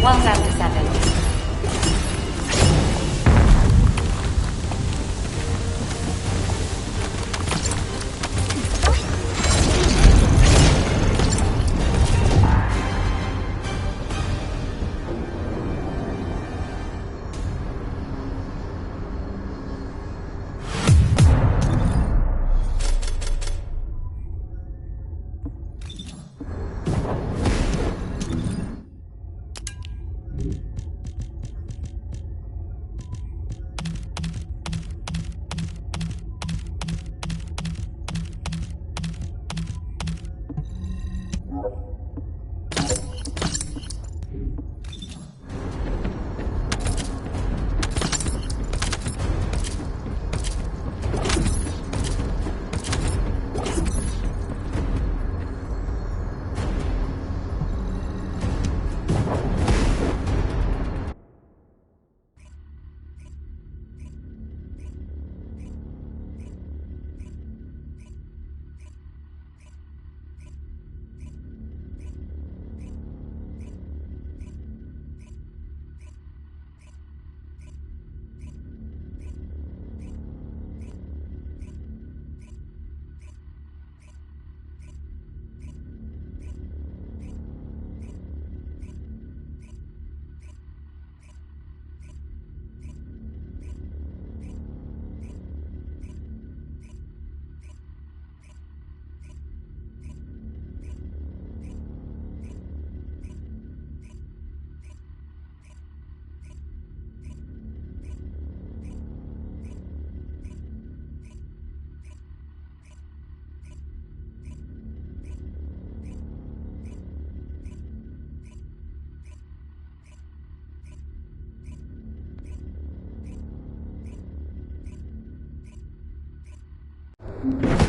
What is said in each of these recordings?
Well done, Descendant.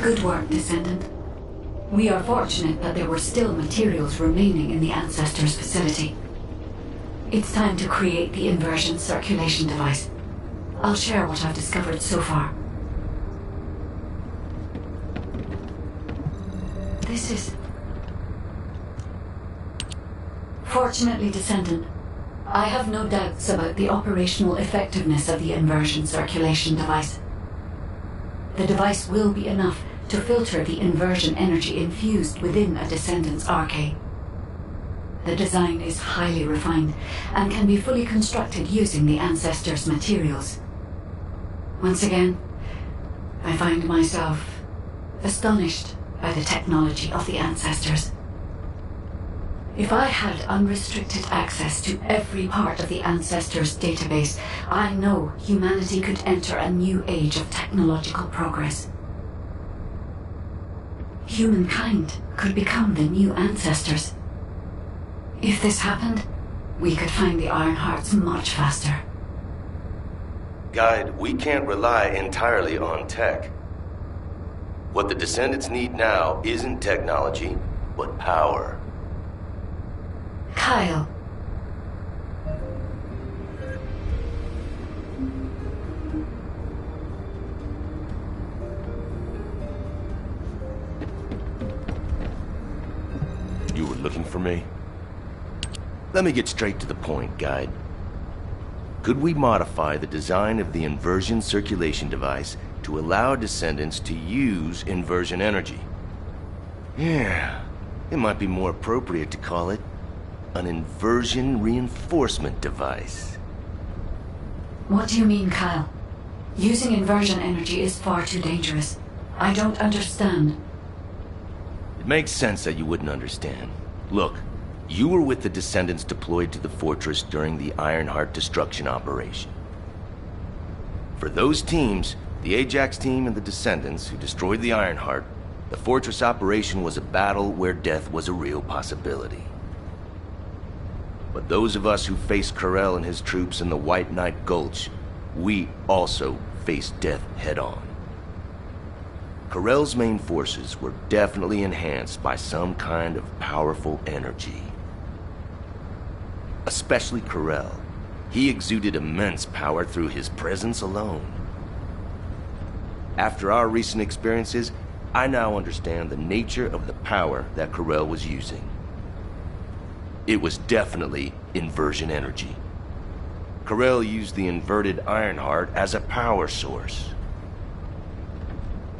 Good work, Descendant. We are fortunate that there were still materials remaining in the Ancestors' facility. It's time to create the inversion circulation device. I'll share what I've discovered so far. This is... Fortunately, Descendant, I have no doubts about the operational effectiveness of the inversion circulation device. The device will be enough to filter the inversion energy infused within a Descendant's arcade. The design is highly refined and can be fully constructed using the Ancestors' materials. Once again, I find myself astonished by the technology of the Ancestors. If I had unrestricted access to every part of the Ancestors' database, I know humanity could enter a new age of technological progress. Humankind could become the new Ancestors. If this happened, we could find the Ironhearts much faster. Guide, we can't rely entirely on tech. What the Descendants need now isn't technology, but power. Kyle. You were looking for me? Let me get straight to the point, Guide. Could we modify the design of the inversion circulation device to allow Descendants to use inversion energy? Yeah, it might be more appropriate to call it an inversion reinforcement device. What do you mean, Kyle? Using inversion energy is far too dangerous. I don't understand. It makes sense that you wouldn't understand. Look, you were with the Descendants deployed to the fortress during the Ironheart destruction operation. For those teams, the Ajax team and the Descendants who destroyed the Ironheart, the fortress operation was a battle where death was a real possibility. But those of us who faced Corell and his troops in the White Knight Gulch, we also faced death head-on. Corell's main forces were definitely enhanced by some kind of powerful energy. Especially Corell. He exuded immense power through his presence alone. After our recent experiences, I now understand the nature of the power that Corell was using. It was definitely inversion energy. Corell used the inverted Ironheart as a power source.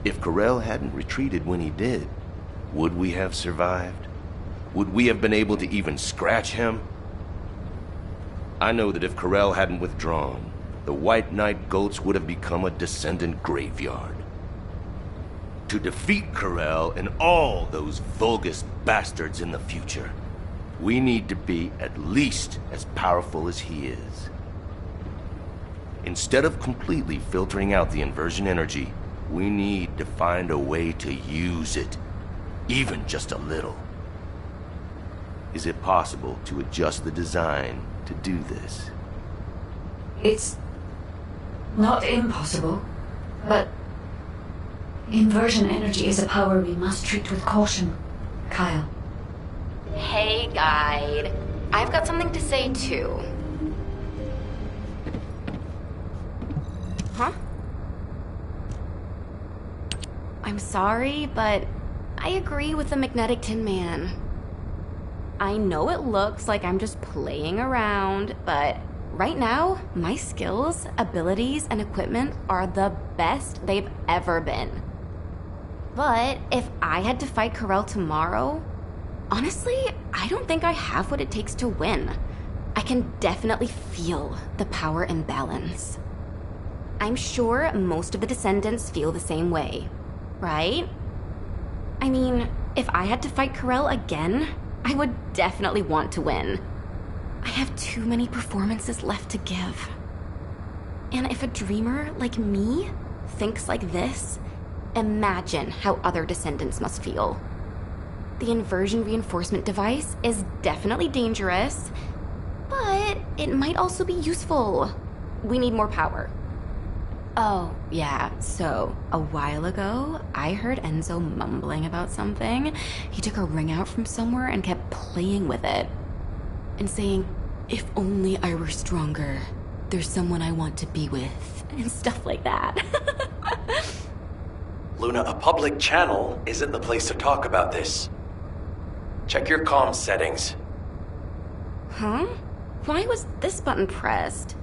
If Corell hadn't retreated when he did, would we have survived? Would we have been able to even scratch him? I know that if Corell hadn't withdrawn, the White Knight Gulch would have become a Descendant graveyard. To defeat Corell and all those Vulgus bastards in the future, we need to be at least as powerful as he is. Instead of completely filtering out the inversion energy, we need to find a way to use it, even just a little. Is it possible to adjust the design to do this? It's not impossible, but inversion energy is a power we must treat with caution, Kyle. Hey, guide. I've got something to say, too. Huh? I'm sorry, but I agree with the Magnetic Tin Man. I know it looks like I'm just playing around, but right now, my skills, abilities, and equipment are the best they've ever been. But if I had to fight Corell tomorrow, honestly, I don't think I have what it takes to win. I can definitely feel the power imbalance. I'm sure most of the Descendants feel the same way, right? I mean, if I had to fight Corell again, I would definitely want to win. I have too many performances left to give. And if a dreamer like me thinks like this, imagine how other Descendants must feel. The inversion reinforcement device is definitely dangerous, but it might also be useful. We need more power. Oh, yeah, so a while ago, I heard Enzo mumbling about something. He took a ring out from somewhere and kept playing with it. And saying, "If only I were stronger, there's someone I want to be with," and stuff like that. Luna, a public channel isn't the place to talk about this. Check your comms settings. Huh? Why was this button pressed?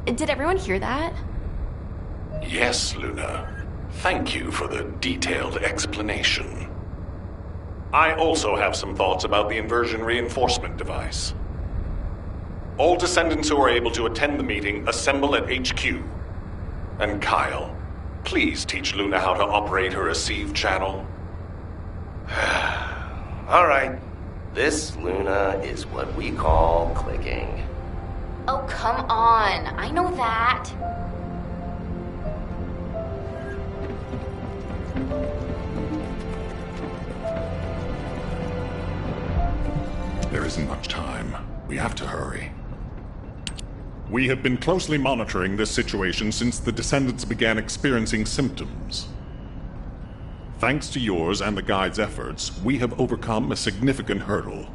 Did everyone hear that? Yes, Luna. Thank you for the detailed explanation. I also have some thoughts about the inversion reinforcement device. All Descendants who are able to attend the meeting assemble at HQ. And Kyle, please teach Luna how to operate her receive channel. All right. This, Luna, is what we call clicking. Oh, come on. I know that. There isn't much time. We have to hurry. We have been closely monitoring this situation since the Descendants began experiencing symptoms. Thanks to yours and the Guide's efforts, we have overcome a significant hurdle.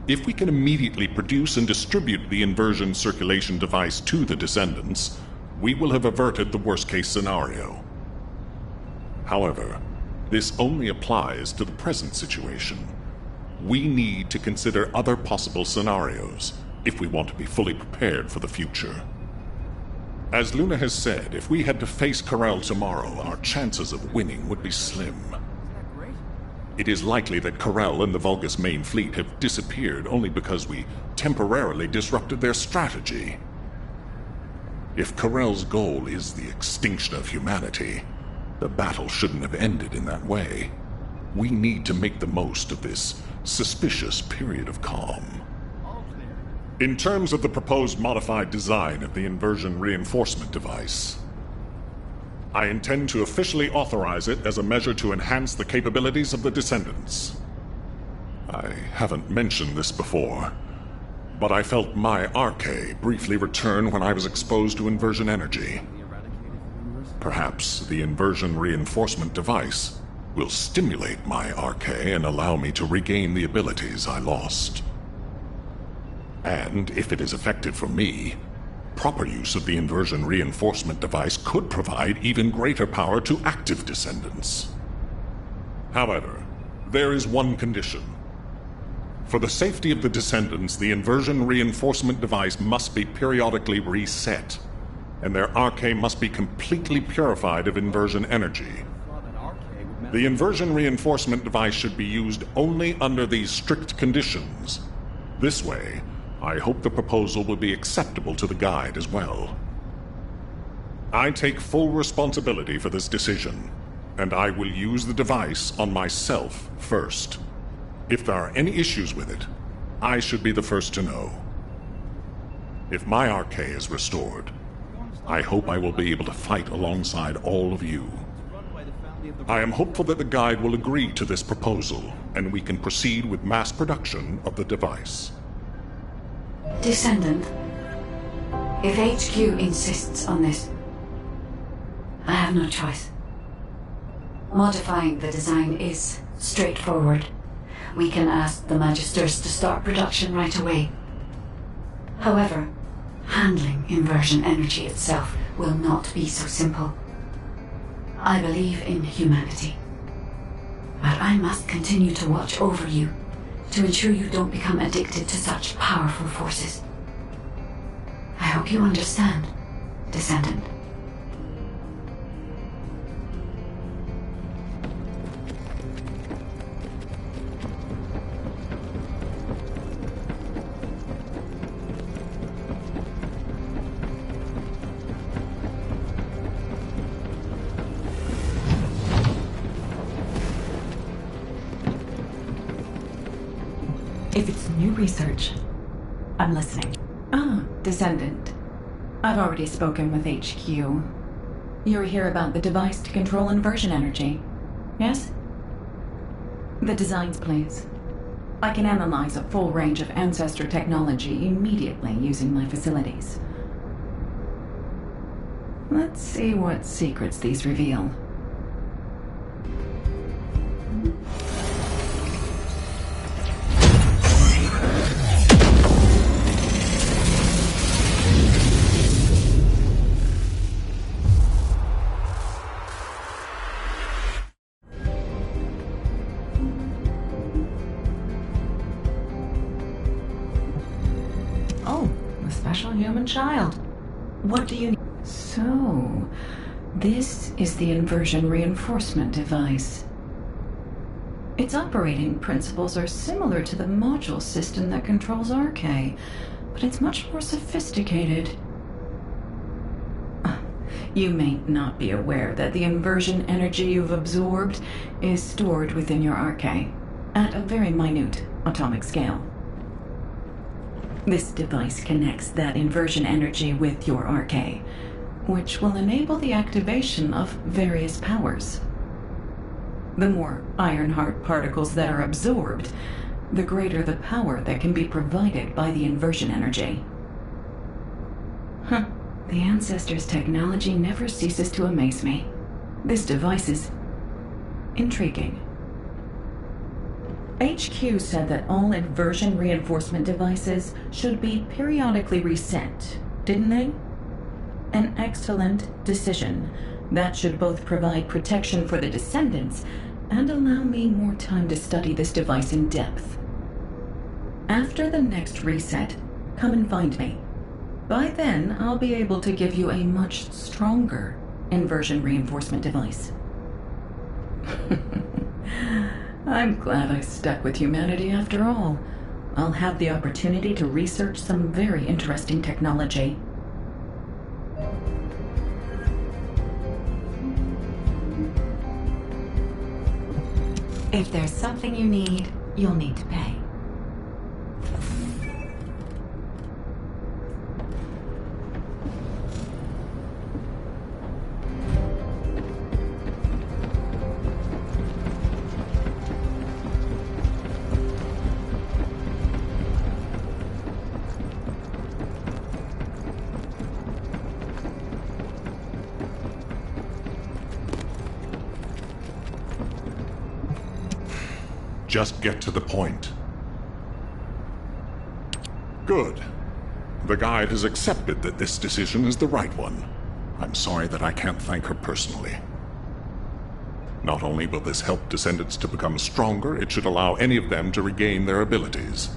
If we can immediately produce and distribute the inversion circulation device to the Descendants, we will have averted the worst-case scenario. However, this only applies to the present situation. We need to consider other possible scenarios if we want to be fully prepared for the future. As Luna has said, if we had to face Corell tomorrow, our chances of winning would be slim. It is likely that Corell and the Vulgus main fleet have disappeared only because we temporarily disrupted their strategy. If Corell's goal is the extinction of humanity, the battle shouldn't have ended in that way. We need to make the most of this suspicious period of calm. In terms of the proposed modified design of the inversion reinforcement device, I intend to officially authorize it as a measure to enhance the capabilities of the Descendants. I haven't mentioned this before, but I felt my RK briefly return when I was exposed to inversion energy. Perhaps the inversion reinforcement device will stimulate my RK and allow me to regain the abilities I lost. And if it is effective for me, proper use of the inversion reinforcement device could provide even greater power to active Descendants. However, there is one condition. For the safety of the Descendants, the inversion reinforcement device must be periodically reset, and their arche must be completely purified of inversion energy. The inversion reinforcement device should be used only under these strict conditions. This way, I hope the proposal will be acceptable to the Guide as well. I take full responsibility for this decision, and I will use the device on myself first. If there are any issues with it, I should be the first to know. If my arche is restored, I hope I will be able to fight alongside all of you. I am hopeful that the Guide will agree to this proposal, and we can proceed with mass production of the device. Descendant, if HQ insists on this, I have no choice. Modifying the design is straightforward. We can ask the Magisters to start production right away. However, handling inversion energy itself will not be so simple. I believe in humanity, but I must continue to watch over you to ensure you don't become addicted to such powerful forces. I hope you understand, Descendant. If it's new research, I'm listening. Ah, Descendant. I've already spoken with HQ. You're here about the device to control inversion energy, yes? The designs, please. I can analyze a full range of Ancestor technology immediately using my facilities. Let's see what secrets these reveal. Human child. What do you need? So, this is the inversion reinforcement device. Its operating principles are similar to the module system that controls arche, but it's much more sophisticated. You may not be aware that the inversion energy you've absorbed is stored within your arche at a very minute atomic scale. This device connects that inversion energy with your arche, which will enable the activation of various powers. The more Ironheart particles that are absorbed, the greater the power that can be provided by the inversion energy. The Ancestors' technology never ceases to amaze me. This device is intriguing. HQ said that all inversion reinforcement devices should be periodically reset, didn't they? An excellent decision. That should both provide protection for the Descendants and allow me more time to study this device in depth. After the next reset, come and find me. By then, I'll be able to give you a much stronger inversion reinforcement device. I'm glad I stuck with humanity after all. I'll have the opportunity to research some very interesting technology. If there's something you need, you'll need to pay. Just get to the point. Good. The Guide has accepted that this decision is the right one. I'm sorry that I can't thank her personally. Not only will this help Descendants to become stronger, it should allow any of them to regain their abilities.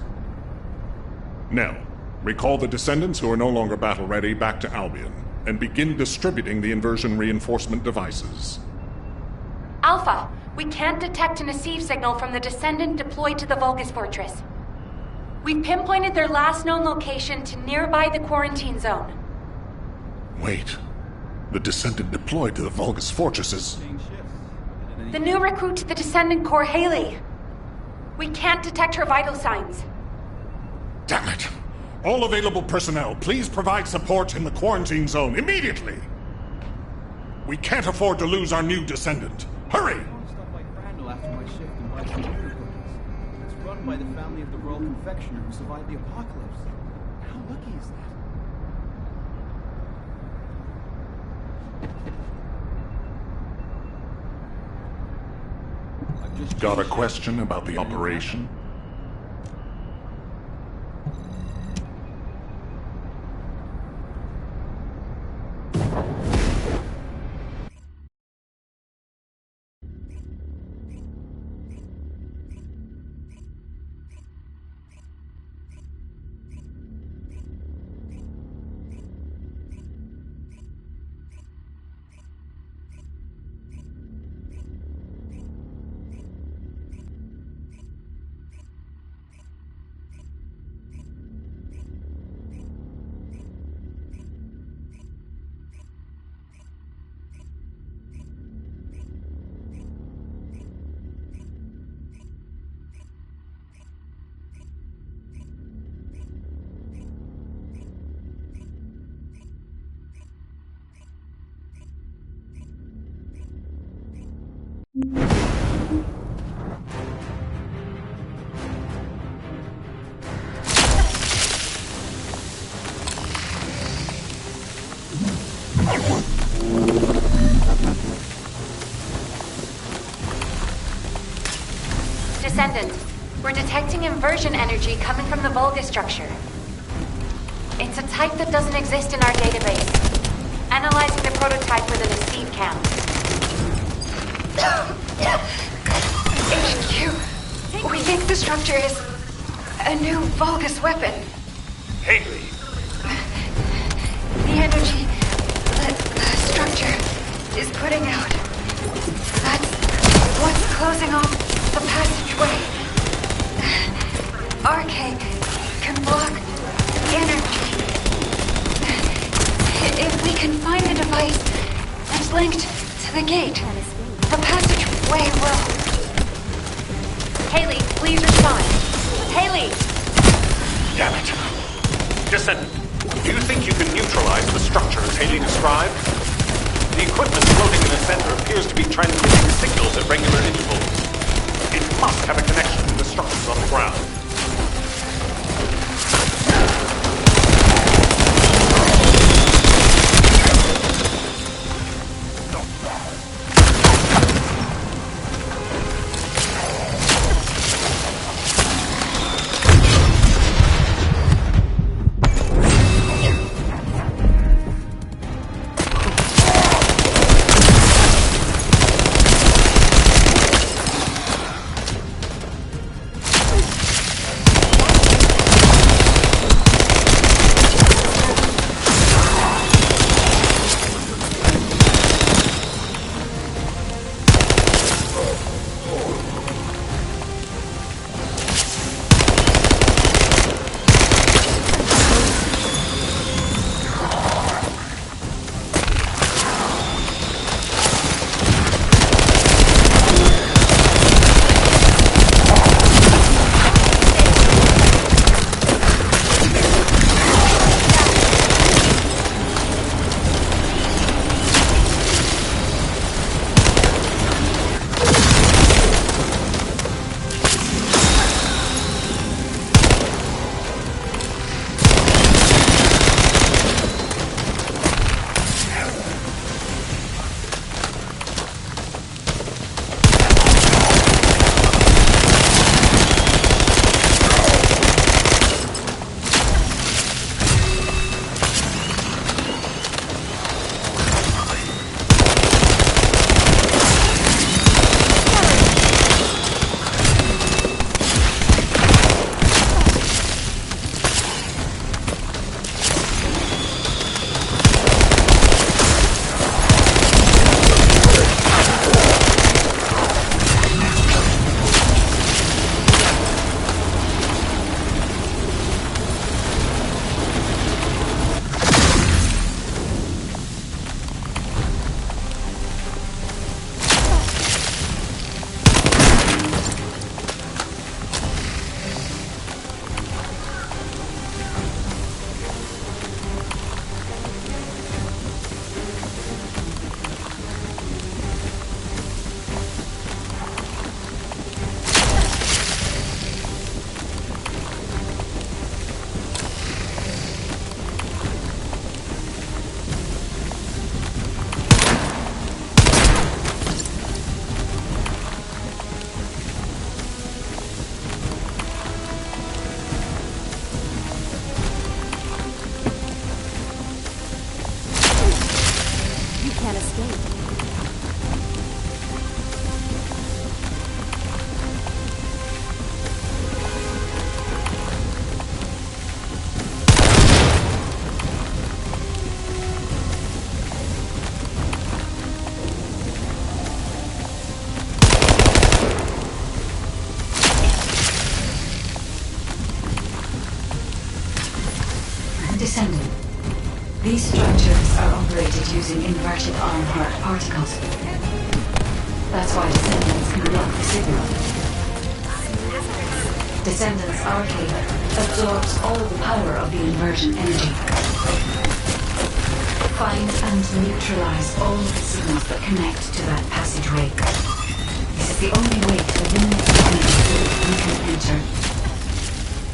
Now, recall the Descendants who are no longer battle-ready back to Albion, and begin distributing the inversion reinforcement devices. Alpha, we can't detect an Nasiv signal from the Descendant deployed to the Vulgus Fortress. We've pinpointed their last known location to nearby the quarantine zone. Wait. The Descendant deployed to the Vulgus Fortress is... The new recruit to the Descendant Corps, Haley. We can't detect her vital signs. Damn it! All available personnel, please provide support in the quarantine zone immediately! We can't afford to lose our new Descendant. Hurry! It's run by the family of the Royal Confectioner who survived the apocalypse. How lucky is that? Got a question about the operation? Descendant, we're detecting inversion energy coming from the Vulgus structure. It's a type that doesn't exist in our database. Analyzing the prototype with an Nasiv count. HQ, we think the structure is a new Vulgus weapon. Haley! The energy that the structure is putting out. That's what's closing off the passageway. RK can block energy. If we can find the device that's linked to the gate, the passageway will... Haley, please respond. Haley! Damn it! Descendant, do you think you can neutralize the structure as Haley described? The equipment floating in the center appears to be transmitting signals at regular intervals. It must have a connection to the structures on the ground. escape. Descendant. These structures are operated using inverted Ironheart particles. That's why Descendants can block the signal. Descendants' arcade absorbs all the power of the inversion energy. Find and neutralize all the signals that connect to that passageway. This is the only way to eliminate the energy you can enter.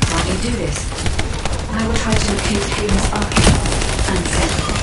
While you do this, I will try to locate Haven's arcade and set it.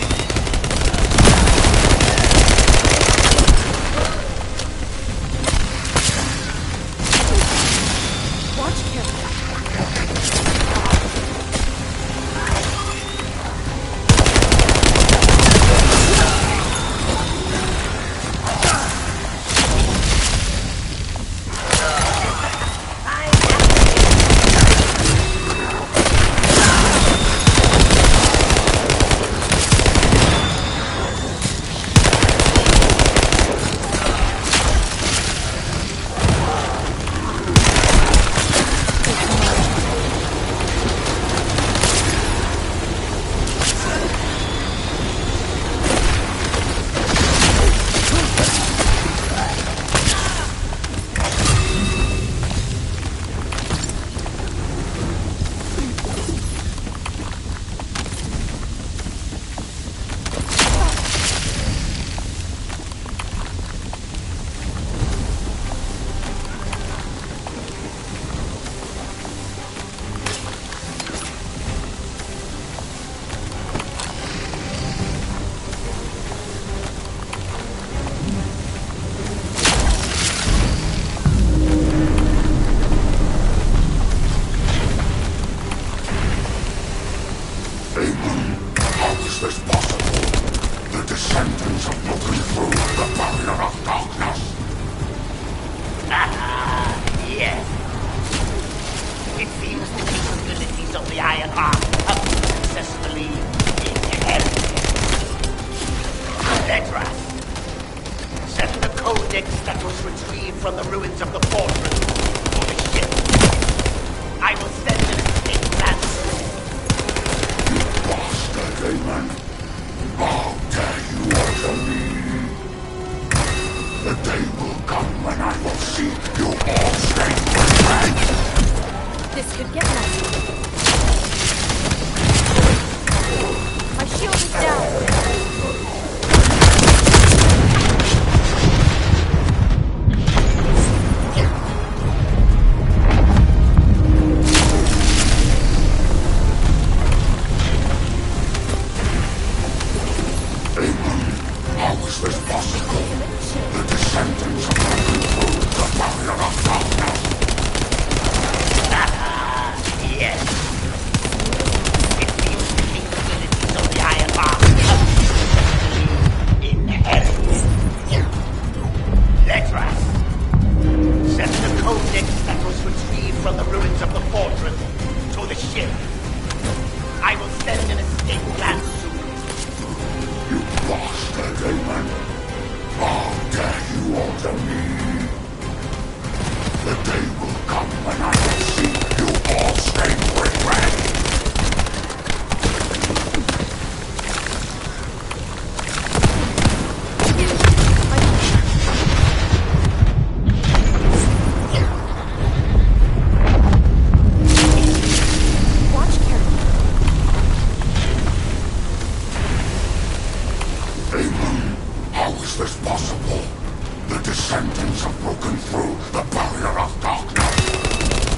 Descendants have broken through the barrier of darkness.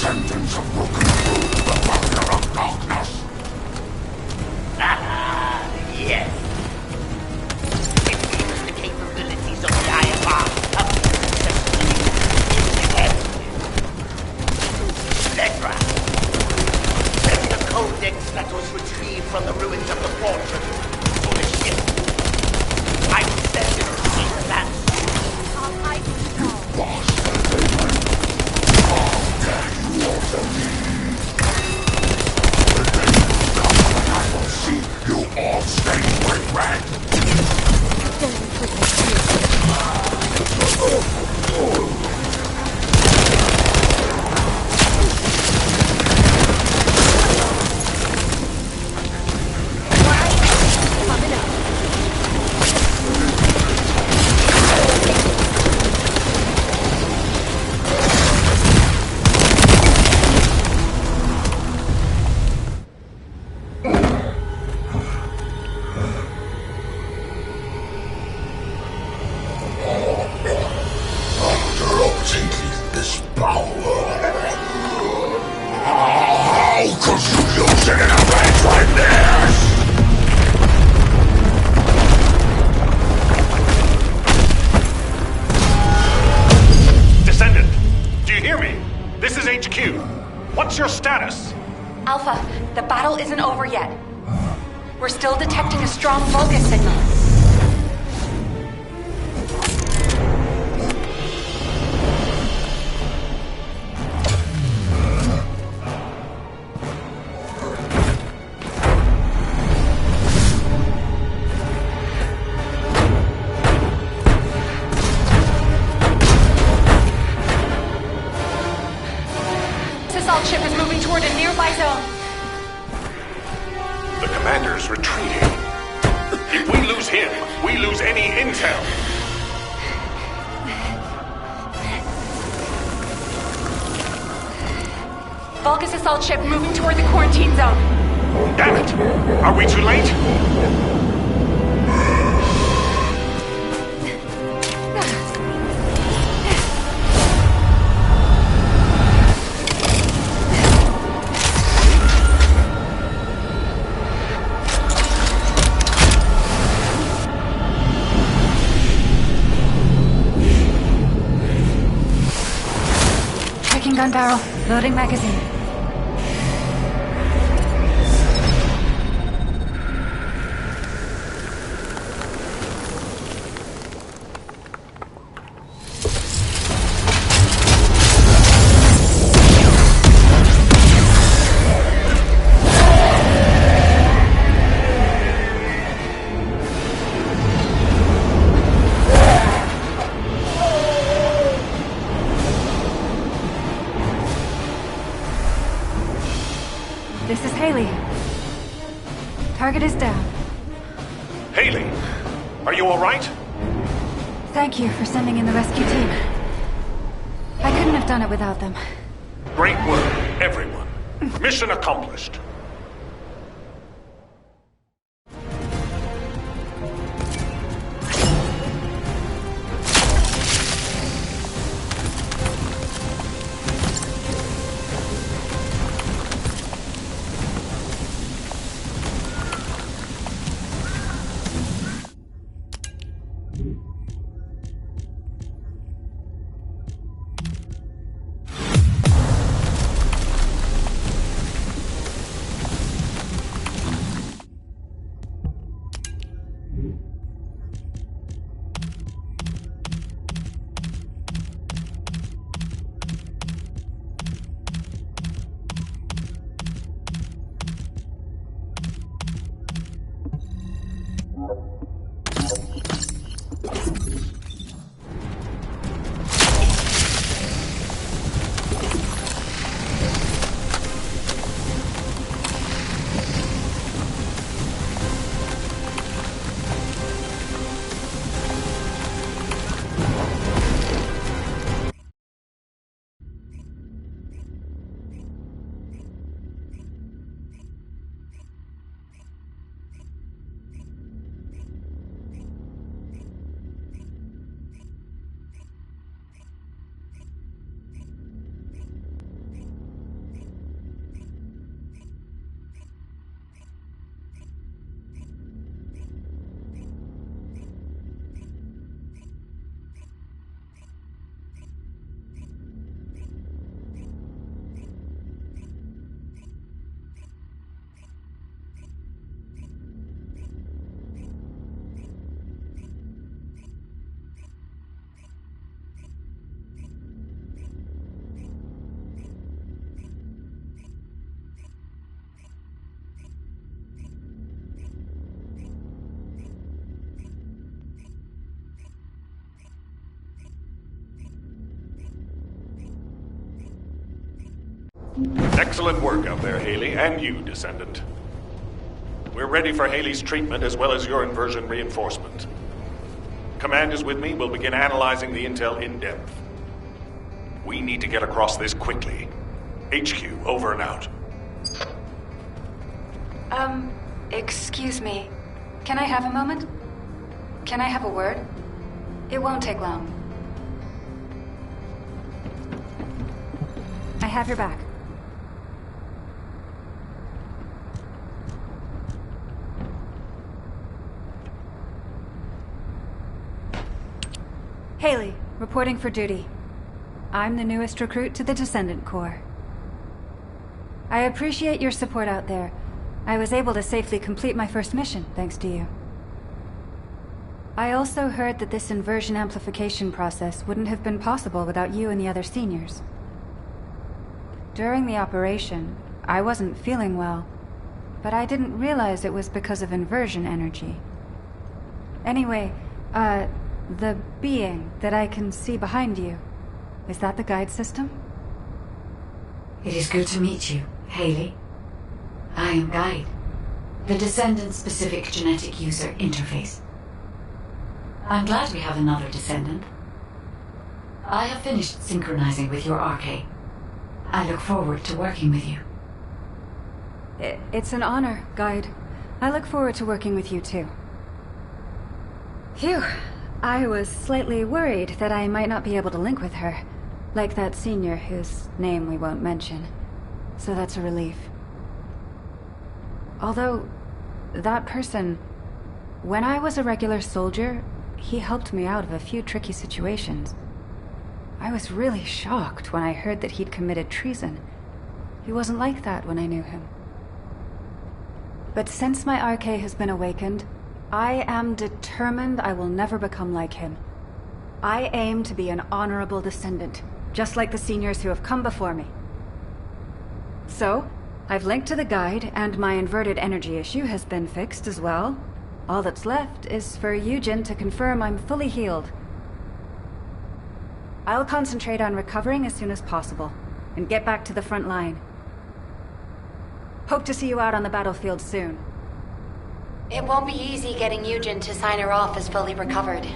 descendants have broken through the barrier of darkness. Yes. It seems the capabilities of the IFR have successfully enhanced. Ledra. Send the codex that was retrieved from the ruins of the fortress for the ship. I will send it to see the land. Bastard demon! How dare you offer me? The day will come when I will see you all stained with red! Descendant, do you hear me? This is HQ. What's your status? Alpha, the battle isn't over yet. We're still detecting a strong Vulgus signal. Assault ship is moving toward a nearby zone. The commander's retreating. If we lose him, we lose any intel. Vulgus assault ship moving toward the quarantine zone. Damn it! Are we too late? Checking gun barrel. Loading magazine. This is Haley. Target is down. Haley, are you all right? Thank you for sending in the rescue team. I couldn't have done it without them. Great work, everyone. Mission accomplished. Excellent work out there, Haley, and you, Descendant. We're ready for Haley's treatment as well as your inversion reinforcement. Command is with me. We'll begin analyzing the intel in depth. We need to get across this quickly. HQ, over and out. Excuse me. Can I have a moment? Can I have a word? It won't take long. I have your back. Haley, reporting for duty. I'm the newest recruit to the Descendant Corps. I appreciate your support out there. I was able to safely complete my first mission, thanks to you. I also heard that this inversion amplification process wouldn't have been possible without you and the other seniors. During the operation, I wasn't feeling well, but I didn't realize it was because of inversion energy. Anyway, the being that I can see behind you, is that the guide system? It is good to meet you, Haley. I am Guide, the Descendant-specific genetic user interface. I'm glad we have another Descendant. I have finished synchronizing with your RK. I look forward to working with you. It's an honor, Guide. I look forward to working with you too. Phew. I was slightly worried that I might not be able to link with her, like that senior whose name we won't mention. So that's a relief. Although, that person, when I was a regular soldier, he helped me out of a few tricky situations. I was really shocked when I heard that he'd committed treason. He wasn't like that when I knew him. But since my RK has been awakened, I am determined I will never become like him. I aim to be an honorable descendant, just like the seniors who have come before me. So, I've linked to the guide, and my inverted energy issue has been fixed as well. All that's left is for Eugen to confirm I'm fully healed. I'll concentrate on recovering as soon as possible, and get back to the front line. Hope to see you out on the battlefield soon. It won't be easy getting Eugen to sign her off as fully recovered.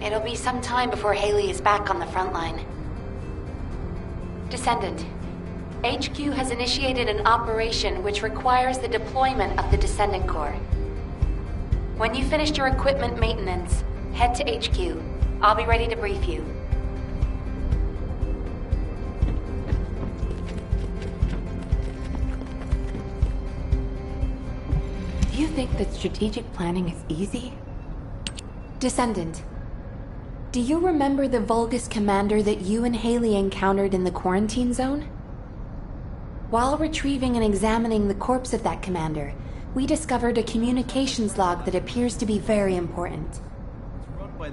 It'll be some time before Haley is back on the front line. Descendant, HQ has initiated an operation which requires the deployment of the Descendant Corps. When you finished your equipment maintenance, head to HQ. I'll be ready to brief you. Do you think that strategic planning is easy? Descendant, do you remember the Vulgus commander that you and Haley encountered in the quarantine zone? While retrieving and examining the corpse of that commander, we discovered a communications log that appears to be very important.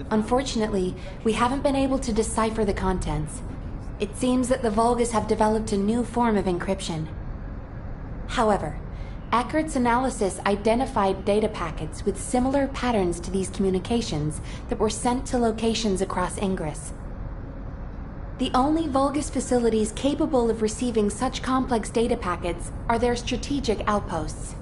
Unfortunately, we haven't been able to decipher the contents. It seems that the Vulgus have developed a new form of encryption. However, Accurat's analysis identified data packets with similar patterns to these communications that were sent to locations across Ingress. The only Vulgus facilities capable of receiving such complex data packets are their strategic outposts.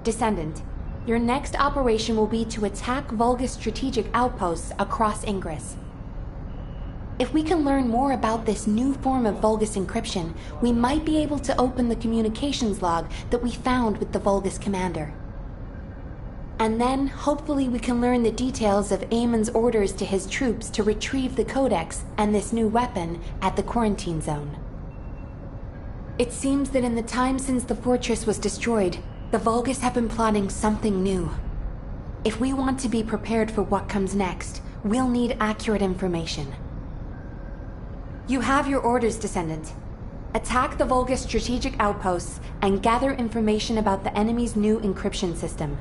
Descendant, your next operation will be to attack Vulgus strategic outposts across Ingress. If we can learn more about this new form of Vulgus encryption, we might be able to open the communications log that we found with the Vulgus commander. And then, hopefully we can learn the details of Eamon's orders to his troops to retrieve the Codex and this new weapon at the quarantine zone. It seems that in the time since the fortress was destroyed, the Vulgus have been plotting something new. If we want to be prepared for what comes next, we'll need accurate information. You have your orders, Descendant. Attack the Vulgus strategic outposts and gather information about the enemy's new encryption system.